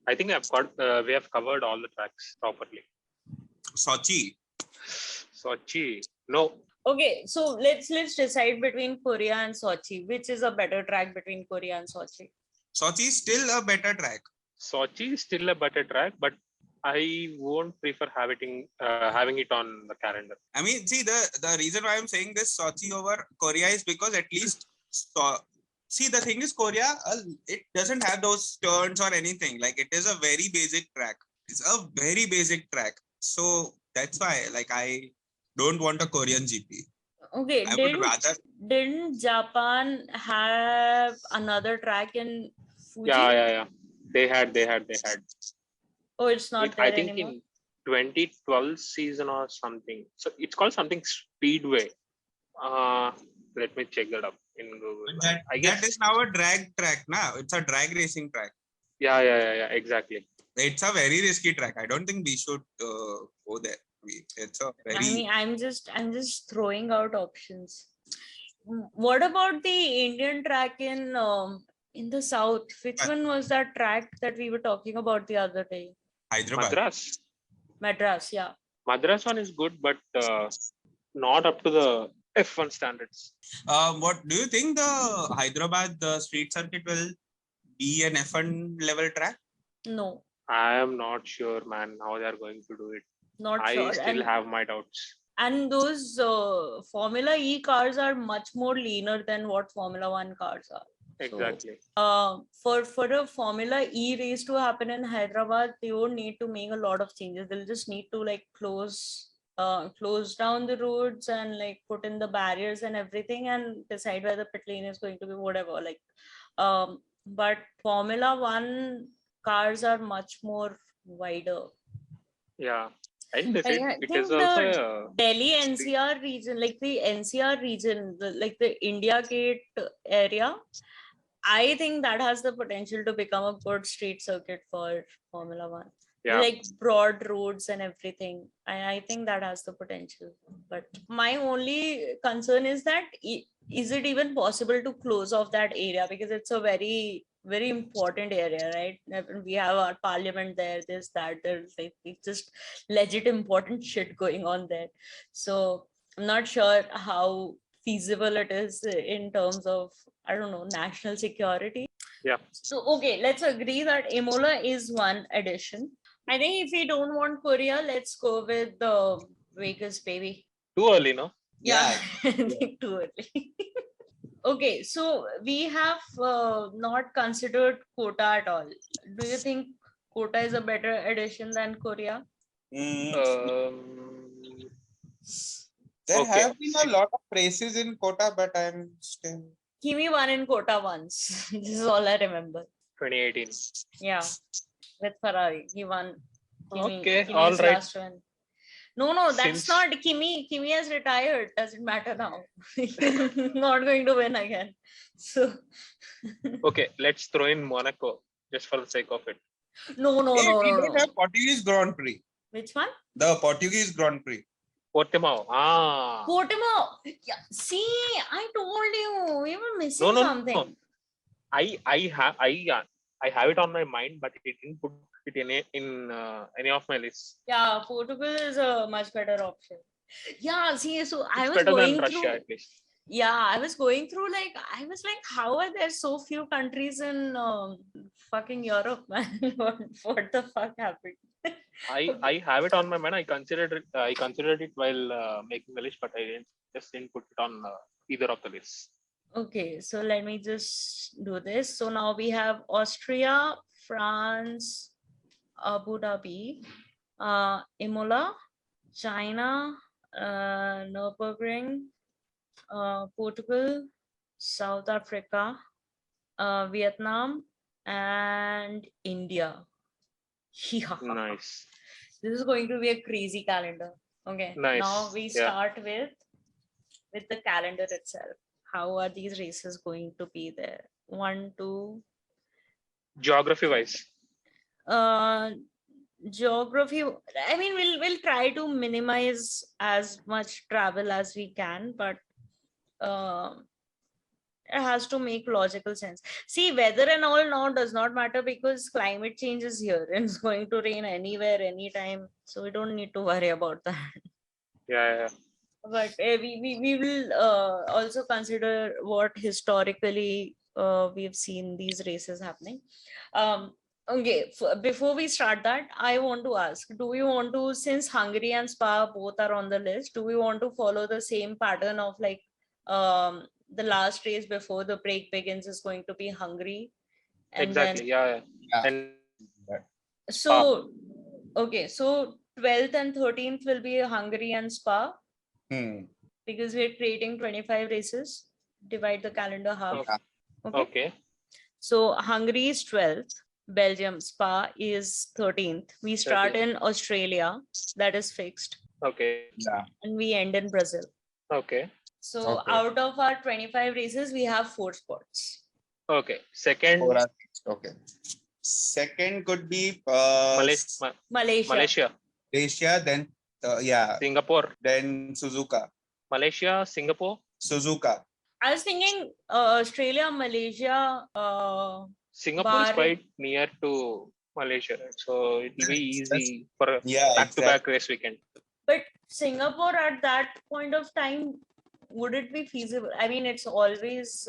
I think we have covered all the tracks properly. Sochi. Sochi, no. Okay, so let's decide between Korea and Sochi. Which is a better track between Korea and Sochi? Sochi is still a better track. Sochi is still a better track, but I won't prefer having it on the calendar. I mean, see, the reason why I'm saying this Sochi over Korea is because at least, see, the thing is Korea, it doesn't have those turns or anything. Like, it is a very basic track. It's a very basic track. So that's why, like, I don't want a Korean GP. Okay, I would rather. didn't Japan have another track in Fuji? Yeah. They had. Oh, it's not there I think anymore. in 2012 season or something. So it's called something Speedway. Let me check that up in Google. I guess That is now a drag track now. It's a drag racing track. Yeah, exactly. It's a very risky track. I don't think we should go there. It's a very. I mean, I'm just throwing out options. What about the Indian track in the south? Which one was that track that we were talking about the other day? Hyderabad. Madras, yeah. Madras one is good, but not up to the F1 standards. What do you think the Hyderabad street circuit will be an F1 level track? No, I am not sure, man, how they are going to do it. not I sure. still have my doubts. And those Formula E cars are much more leaner than what Formula 1 cars are. Exactly. So, for a Formula E race to happen in Hyderabad, they won't need to make a lot of changes. They'll just need to like close down the roads and like put in the barriers and everything and decide where the pit lane is going to be, whatever. Like, but Formula 1 cars are much more wider. Yeah. And it think is the also Delhi NCR region, like the NCR region, like the India Gate area, I think that has the potential to become a good street circuit for Formula 1. Yeah. Like broad roads and everything. I think that has the potential. But my only concern is that is it even possible to close off that area, because it's a very, very important area, right? We have our parliament there, there's like it's just legit important shit going on there. So I'm not sure how feasible it is in terms of, I don't know, national security. Yeah. So okay, let's agree that Imola is one addition. I think if we don't want Korea, let's go with the Vegas, baby. too early, no? Yeah. I think too early. Okay, so we have not considered Kota at all. Do you think Kota is a better addition than Korea? There Okay. have been a lot of races in Kota, but I'm still. Kimi won in Kota once. This is all I remember. 2018. Yeah, with Ferrari, he won. Okay, Kimi's all right. last one. No, that's Since not Kimi. Kimi has retired. Doesn't matter now. Not going to win again. So okay, let's throw in Monaco just for the sake of it. no, Hey, we don't no. have Portuguese Grand Prix. Which one? The Portuguese Grand Prix. Portimao. Portimao. Yeah. See, I told you we were missing No. something. I have it on my mind, but it didn't put it in any of my lists. Yeah, Portugal is a much better option. Yeah, see, so I It's was better than going Russia through. at least. Yeah, I was going through I was like, how are there so few countries in fucking Europe, man? What the fuck happened? I have it on my mind. I considered it while making the list, but I didn't put it on either of the lists. Okay, so let me just do this. So now we have Austria, France, Abu Dhabi, Imola, China, Nürburgring, Portugal, South Africa, Vietnam, and India. Yeah. Nice. This is going to be a crazy calendar. Okay. Nice. Now we Yeah. start with the calendar itself. How are these races going to be there? 1, 2. Geography wise. Geography. I mean, we'll try to minimize as much travel as we can, but it has to make logical sense. See, weather and all now does not matter because climate change is here and it's going to rain anywhere, anytime. So we don't need to worry about that. Yeah. But we will also consider what historically we've seen these races happening. Okay, before we start that, I want to ask, do we want to, since Hungary and Spa both are on the list, do we want to follow the same pattern of the last race before the break begins is going to be Hungary? And exactly. then, Yeah. And so, okay, so 12th and 13th will be Hungary and Spa. Because we're creating 25 races, divide the calendar half. Okay. So Hungary is 12th, Belgium, Spa is 13th. We start 13th. in Australia, that is fixed. Okay. Yeah. And we end in Brazil. Okay. So Okay. out of our 25 races, we have 4 spots. Okay. Second, Okay. Second could be Malaysia. Malaysia, then Singapore, then Suzuka. Malaysia, Singapore. Suzuka. I was thinking Australia, Malaysia, Singapore is Bahrain. quite near to Malaysia, so it will be easy for a Yeah, back-to-back race weekend. But Singapore at that point of time, would it be feasible? I mean, it's always,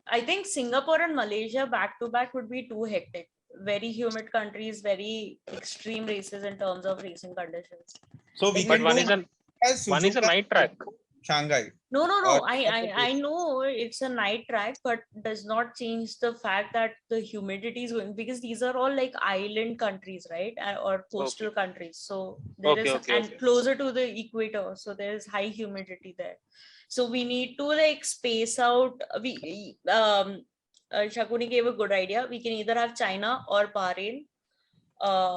I think Singapore and Malaysia back-to-back would be too hectic. Very humid countries, very extreme races in terms of racing conditions. So we But can one do is a Suzuka, night track. Shanghai. No. Or- I know it's a night track, but does not change the fact that the humidity is going, because these are all like island countries, right? Or coastal countries. So there is closer to the equator, so there is high humidity there. So we need to like space out. Shakuni gave a good idea. We can either have China or Bahrain.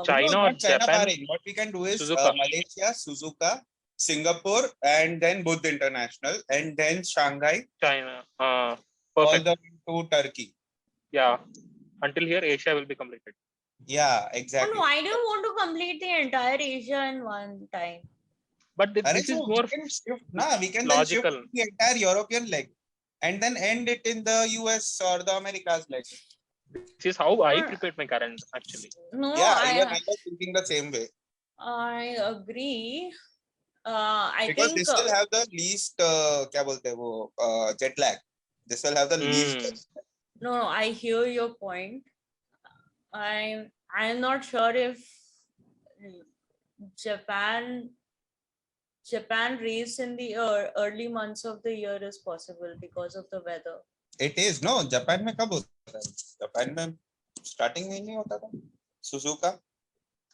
China no, or not China, Japan? Bahrain. What we can do is Suzuka. Malaysia, Suzuka, Singapore, and then Buddh International, and then Shanghai, China. all Perfect. the way to Turkey. Yeah. Until here, Asia will be completed. Yeah, exactly. No, I don't want to complete the entire Asia in one time. But this is more we can logical. then shift the entire European leg and then end it in the US or the Americas leg. This is how I prepared my calendar actually. No, I was thinking the same way. I agree. Because this will have the least jet lag. This will have the least. No, I hear your point. I'm not sure if Japan race in the early months of the year is possible because of the weather. It is no. Japan में कब होता है? Japan में starting में नहीं होता था. Suzuka.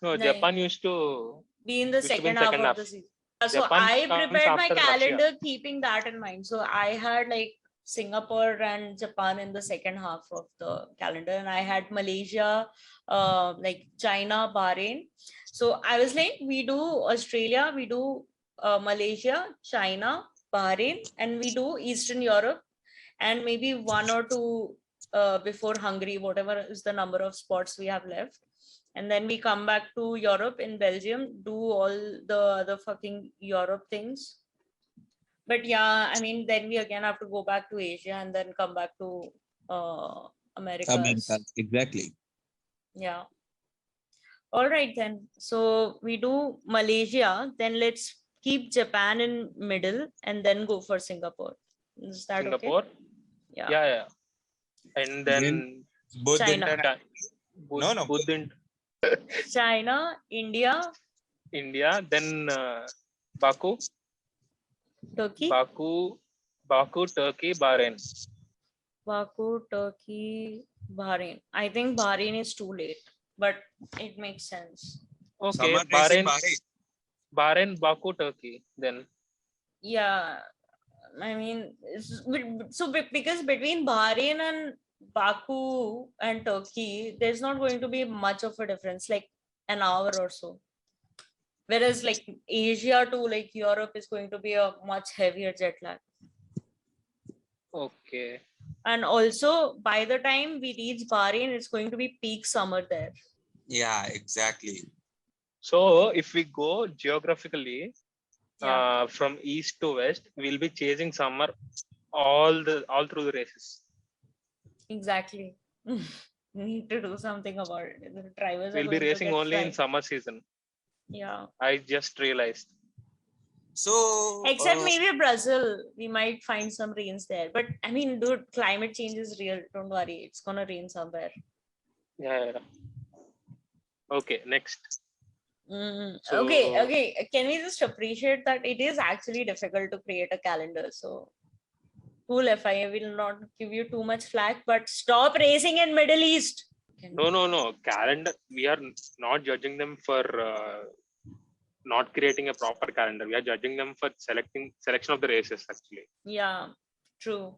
No, Japan used to be in the second half of the season. So I prepared my calendar keeping that in mind. So I had like Singapore and Japan in the second half of the calendar, and I had Malaysia, like China, Bahrain. So I was like, we do Australia, we do Malaysia, China, Bahrain, and we do Eastern Europe, and maybe one or two before Hungary, whatever is the number of spots we have left. And then we come back to Europe in Belgium, do all the other fucking Europe things. But yeah, I mean, then we again have to go back to Asia and then come back to Americas. Exactly. Yeah. All right then. So we do Malaysia, then let's keep Japan in middle and then go for Singapore. Is that Singapore. okay? Yeah. Yeah. And then Both China. China, India, then Baku, Turkey. Baku, Turkey, Bahrain. Baku, Turkey, Bahrain. I think Bahrain is too late, but it makes sense. Okay, Bahrain, Baku, Turkey. Then Yeah, I mean, so because between Bahrain and Baku and Turkey, there's not going to be much of a difference, like an hour or so. Whereas like Asia to like Europe is going to be a much heavier jet lag. Okay. And also by the time we reach Bahrain, it's going to be peak summer there. Yeah, exactly. So if we go geographically, from east to west, we'll be chasing summer all through the races. Exactly. We need to do something about it. The drivers will be racing only in summer season. Yeah, I just realized. So except maybe Brazil, we might find some rains there. But I mean, dude, climate change is real. Don't worry, it's gonna rain somewhere. Yeah. Okay, next. Okay. Can we just appreciate that it is actually difficult to create a calendar? So cool, if I will not give you too much flack, but stop racing in Middle East. No. Calendar, we are not judging them for not creating a proper calendar. We are judging them for selection of the races actually. Yeah, true.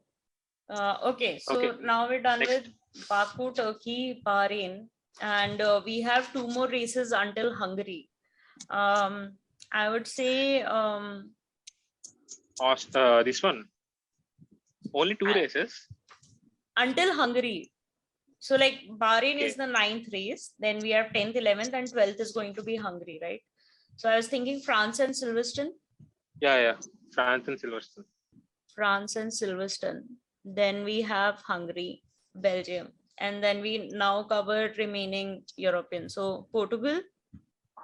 Okay, so now we're done with Baku, Turkey, Bahrain, and we have 2 more races until Hungary. I would say this one only 2 races until Hungary. So like Bahrain is the 9th race, then we have 10th, 11th, and 12th is going to be Hungary, right? So I was thinking France and Silverstone. Yeah, France and Silverstone. Then we have Hungary, Belgium, and then we now cover remaining European. So Portugal,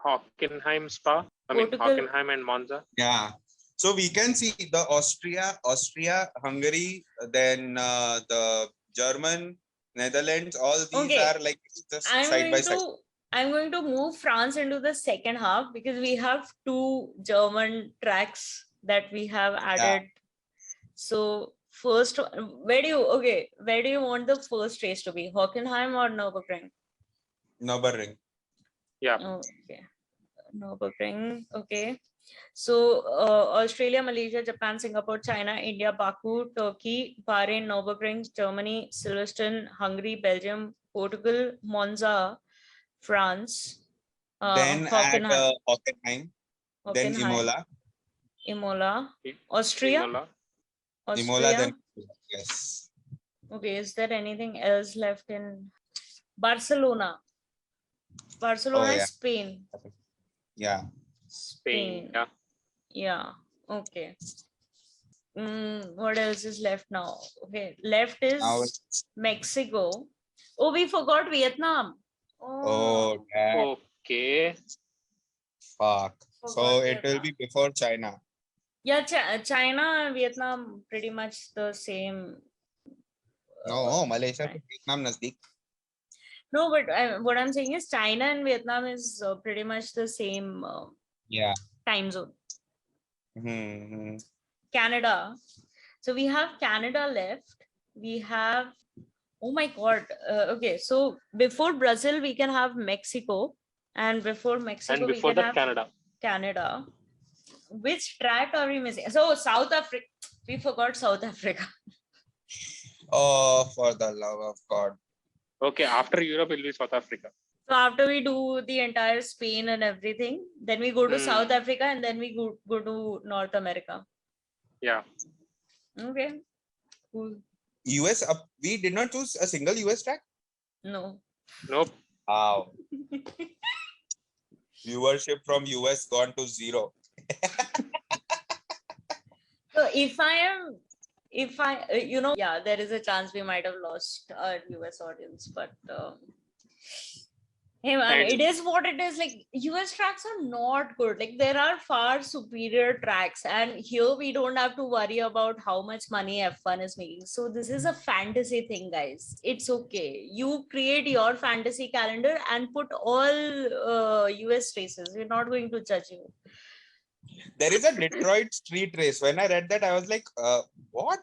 Hockenheim, Spa. Hockenheim and Monza. Yeah. So we can see the Austria, Hungary, then the German, Netherlands. All these are like just side by side. I'm going to move France into the second half because we have 2 German tracks that we have added. Yeah. So first, where do you want the first race to be? Hockenheim or Nürburgring? Nürburgring. Yeah. Okay. Nürburgring. Okay. So Australia, Malaysia, Japan, Singapore, China, India, Baku, Turkey, Bahrain, Nürburgring, Germany, Silverstone, Hungary, Belgium, Portugal, Monza, France, then Hockenheim, then Imola, Austria, then yes. Okay, is there anything else left in Barcelona? Spain. Yeah. Spain. Yeah. Okay. What else is left now? Okay, left is Mexico. Oh, we forgot Vietnam. Oh, okay. Fuck. So it will be before China. Yeah, China and Vietnam pretty much the same. No, Malaysia to Vietnam nazdik. No, but what I'm saying is China and Vietnam is pretty much the same time zone. Canada. So we have Canada left. We have, oh my God. Okay, so before Brazil, we can have Mexico. And before Mexico, and before we can have Canada. Which track are we missing? So South Africa. We forgot South Africa. Oh, for the love of God. Okay, after Europe, it will be South Africa. So after we do the entire Spain and everything, then we go to South Africa and then we go to North America. Yeah. Okay. Cool. US, we did not choose a single US track. No. Nope. Wow. Viewership from US gone to 0. So yeah, there is a chance we might have lost our US audience, but hey man, And- it is what it is. Like US tracks are not good. Like there are far superior tracks, and here we don't have to worry about how much money F1 is making. So this is a fantasy thing, guys. It's okay. You create your fantasy calendar and put all US races. We're not going to judge you. There is a Detroit street race. When I read that, I was like, what?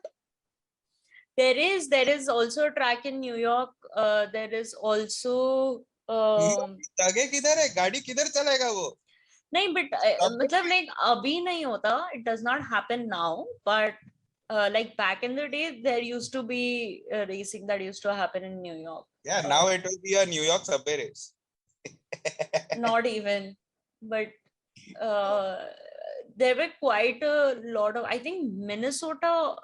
There is also a track in New York. There is also आगे किधर है? गाड़ी किधर चलेगा वो? नहीं, but मतलब like अभी नहीं होता. It does not happen now, but like back in the day, there used to be racing that used to happen in New York. Yeah, now it will be a New York subway race. Not even, but there were quite a lot of, I think Minnesota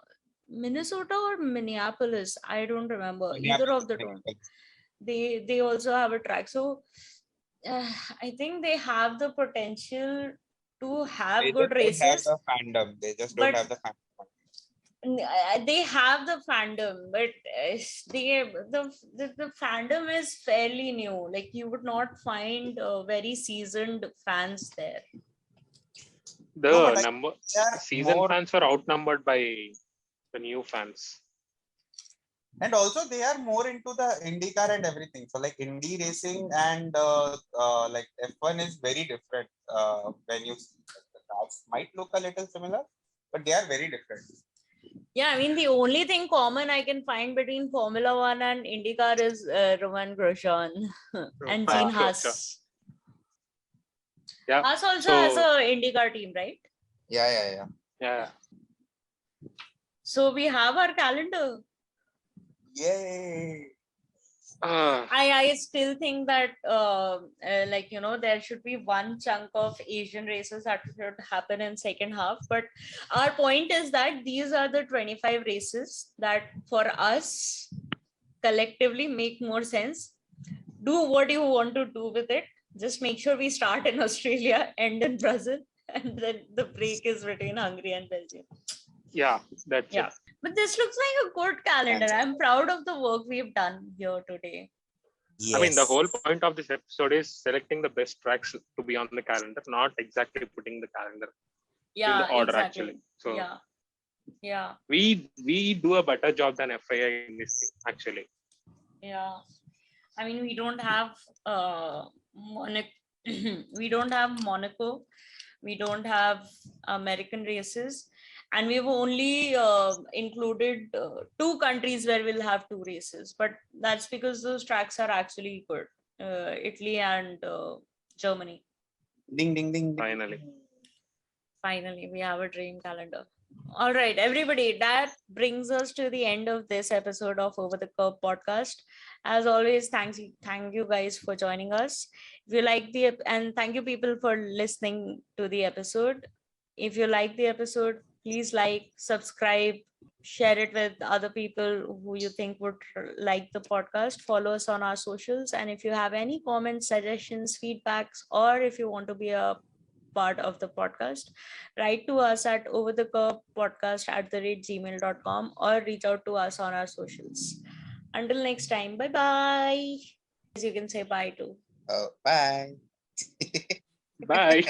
or Minneapolis, I don't remember, either of the two. They also have a track, so I think they have the potential to have They good just don't have races. the fandom. They just don't But- have the fandom. They have the fandom, but the fandom is fairly new. Like you would not find very seasoned fans there. The No, but number they are season more- fans were outnumbered by the new fans. And also they are more into the IndyCar and everything. So like Indy racing and like F1 is very different. When you the cars might look a little similar, but they are very different. Yeah, I mean the only thing common I can find between Formula One and IndyCar is Roman Grosjean and Gene Haas. Yeah. Haas also So- has a IndyCar team, right? Yeah. Yeah. So we have our calendar. Yay! I still think that like there should be one chunk of Asian races that should happen in second half. But our point is that these are the 25 races that for us collectively make more sense. Do what you want to do with it. Just make sure we start in Australia, end in Brazil, and then the break is between Hungary and Belgium. Yeah, that's Yeah. it. But this looks like a good calendar. I'm proud of the work we've done here today. Yes. I mean, the whole point of this episode is selecting the best tracks to be on the calendar, not exactly putting the calendar in Yeah, the order exactly. actually. So Yeah. we do a better job than FIA in this thing actually. Yeah. I mean, we don't have Monaco. We don't have Monaco. We don't have American races, and we've only included 2 countries where we'll have 2 races. But that's because those tracks are actually good. Italy and Germany. Ding ding ding. Finally, we have a dream calendar. All right, everybody, that brings us to the end of this episode of Over the Curve podcast. As always, thank you guys for joining us. If you like and thank you people for listening to the episode. If you like the episode, please like, subscribe, share it with other people who you think would like the podcast. Follow us on our socials, and if you have any comments, suggestions, feedbacks, or if you want to be a part of the podcast, write to us at overthecurvepodcast@gmail.com or reach out to us on our socials. Until next time, bye bye. You can say bye too. Bye. Bye.